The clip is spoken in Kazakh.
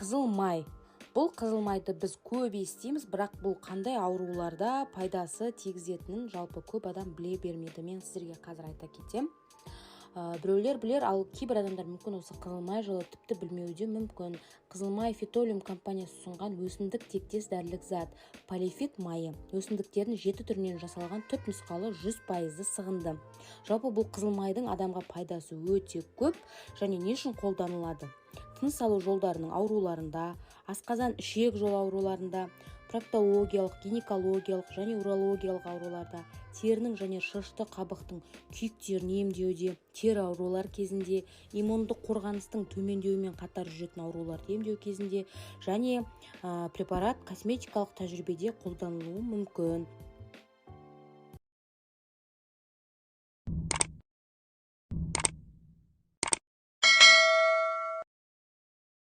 Қызыл май. Бұл қызыл майды біз көп естиміз, бірақ бұл қандай ауруларда пайдасы тигізетінін жалпы көп адам біле бермейді. Мен сіздерге қазір айта кетем. Біреулер білер, ал кейбір адамдар мүмкін осы қызыл май жайлы тіпті білмеуде мүмкін. Қызыл май Фитолиум компаниясы ұсынған өсімдік тектес дәрілік зат, полифит майы. Өсімдіктердің 7 түрінен жасалған түпнұсқалы 100% сығынды. Жалпы бұл қызыл майдың адамға пайдасы өте көп және не үшін қолданылады? Тыныс алу жолдарының ауруларында, асқазан ішек жол ауруларында, проктологиялық, гинекологиялық және урологиялық ауруларда, терінің және шырышты қабықтың күйіктерін емдеуде, тері аурулар кезінде, иммундық қорғаныстың төмендеуімен қатар жүретін ауруларды емдеу кезінде және препарат косметикалық тәжірибеде қолданылуы мүмкін.